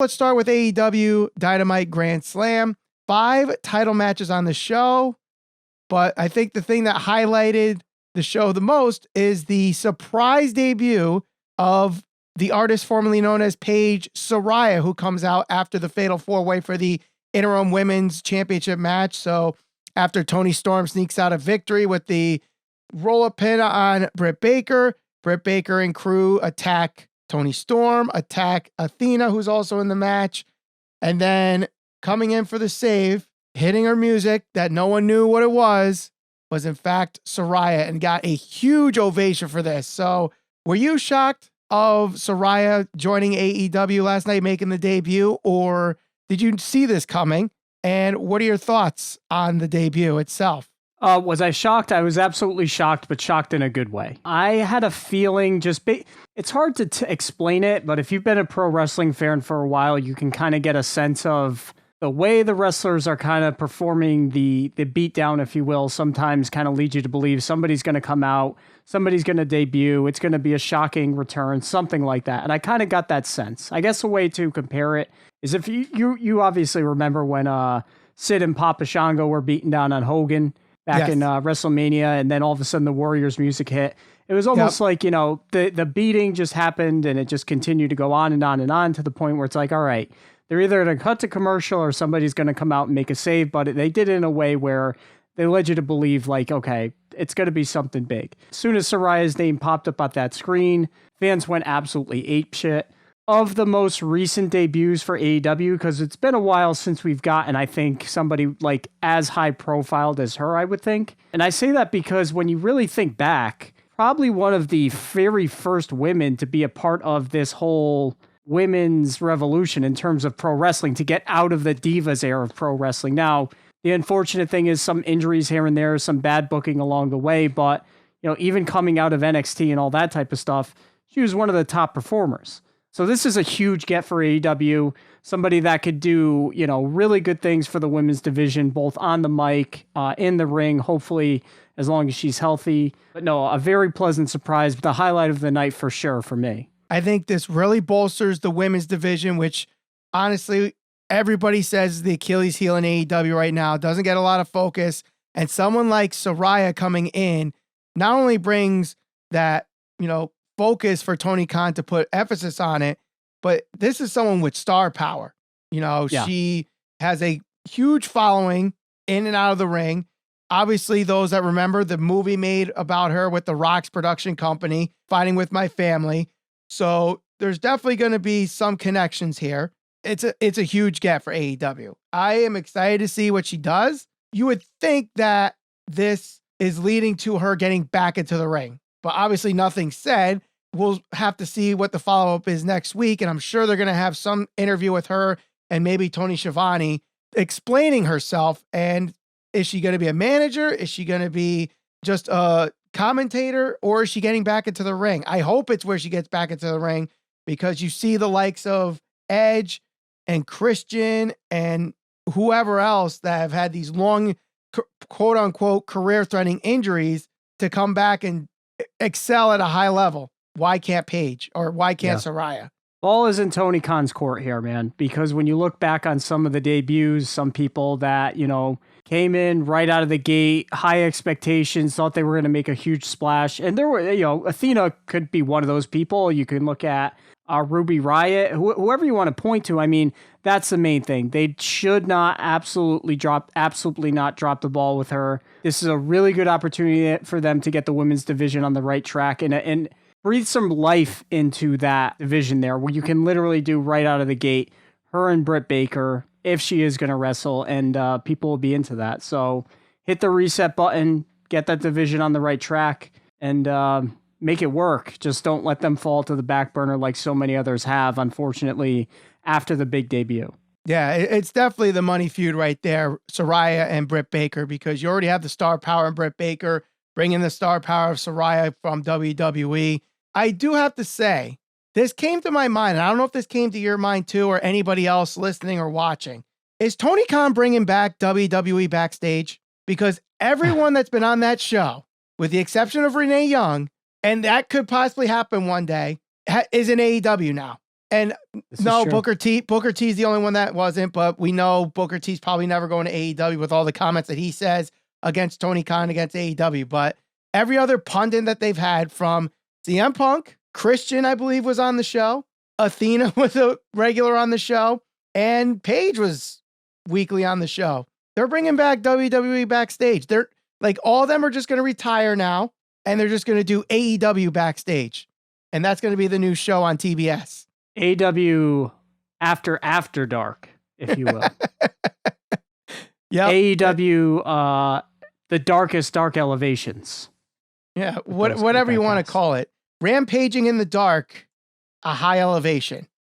Let's start with AEW Dynamite Grand Slam. 5 title matches on the show, but I think the thing that highlighted the show the most is the surprise debut of the artist formerly known as Paige, Saraya, who comes out after the Fatal 4-Way for the Interim Women's Championship match. So after Toni Storm sneaks out a victory with the roll-up pin on Britt Baker and crew attack Toni Storm, attack Athena, who's also in the match, and then coming in for the save, hitting her music that no one knew what it was in fact Saraya, and got a huge ovation for this. So were you shocked of Saraya joining AEW last night, making the debut, or did you see this coming? And what are your thoughts on the debut itself? Was I shocked? I was absolutely shocked, but shocked in a good way. I had a feeling it's hard to explain it, but if you've been a pro wrestling fan for a while, you can kind of get a sense of the way the wrestlers are kind of performing the beatdown, if you will, sometimes kind of leads you to believe somebody's going to come out, somebody's going to debut, it's going to be a shocking return, something like that. And I kind of got that sense. I guess a way to compare it is if you obviously remember when Sid and Papa Shango were beating down on Hogan back in WrestleMania, and then all of a sudden the Warriors music hit. It was almost like, the beating just happened and it just continued to go on and on and on to the point where it's like, all right, they're either going to cut to commercial or somebody's going to come out and make a save, but they did it in a way where they led you to believe, like, okay, it's going to be something big. As soon as Saraya's name popped up on that screen, fans went absolutely apeshit. Of the most recent debuts for AEW, because it's been a while since we've gotten, I think, somebody like as high profiled as her, I would think. And I say that because when you really think back, probably one of the very first women to be a part of this whole women's revolution in terms of pro wrestling, to get out of the divas era of pro wrestling. Now, the unfortunate thing is some injuries here and there, some bad booking along the way, but even coming out of NXT and all that type of stuff, she was one of the top performers. So this is a huge get for AEW, somebody that could do, really good things for the women's division, both on the mic, in the ring, hopefully as long as she's healthy. But no, a very pleasant surprise, but the highlight of the night for sure for me. I think this really bolsters the women's division, which honestly, everybody says is the Achilles heel in AEW right now. Doesn't get a lot of focus. And someone like Saraya coming in not only brings that, focus for Tony Khan to put emphasis on it, but this is someone with star power. She has a huge following in and out of the ring. Obviously, those that remember the movie made about her with the Rock's production company, Fighting With My Family. So there's definitely going to be some connections here. It's a huge get for AEW. I am excited to see what she does. You would think that this is leading to her getting back into the ring, but obviously nothing said. We'll have to see what the follow-up is next week, and I'm sure they're going to have some interview with her and maybe Tony Schiavone explaining herself. And is she going to be a manager? Is she going to be just a commentator, or is she getting back into the ring? I hope it's where she gets back into the ring, because you see the likes of Edge and Christian and whoever else that have had these long, quote unquote, career threatening injuries to come back and excel at a high level. Why can't Paige, or why can't Saraya? Ball is in Tony Khan's court here, man, because when you look back on some of the debuts, some people that, came in right out of the gate, high expectations, thought they were going to make a huge splash. And there were, Athena could be one of those people. You can look at Ruby Riott, whoever you want to point to. I mean, that's the main thing. They should not absolutely not drop the ball with her. This is a really good opportunity for them to get the women's division on the right track and breathe some life into that division there, where you can literally do right out of the gate, her and Britt Baker, if she is going to wrestle, and people will be into that. So hit the reset button, get that division on the right track, and make it work. Just don't let them fall to the back burner like so many others have, unfortunately, after the big debut. Yeah, it's definitely the money feud right there, Saraya and Britt Baker, because you already have the star power in Britt Baker, bring in the star power of Saraya from WWE. I do have to say, this came to my mind, and I don't know if this came to your mind too, or anybody else listening or watching. Is Tony Khan bringing back WWE Backstage? Because everyone that's been on that show, with the exception of Renee Young, and that could possibly happen one day, is in AEW now. And This no, is true. Booker T's the only one that wasn't, but we know Booker T's probably never going to AEW with all the comments that he says against Tony Khan against AEW. But every other pundit that they've had, from CM Punk, Christian, I believe, was on the show. Athena was a regular on the show. And Paige was weekly on the show. They're bringing back WWE Backstage. They're like, all of them are just going to retire now, and they're just going to do AEW Backstage. And that's going to be the new show on TBS. AEW After Dark, if you will. Yeah. AEW, the darkest dark elevations. Yeah, whatever you want to call it. Rampaging in the dark, a high elevation.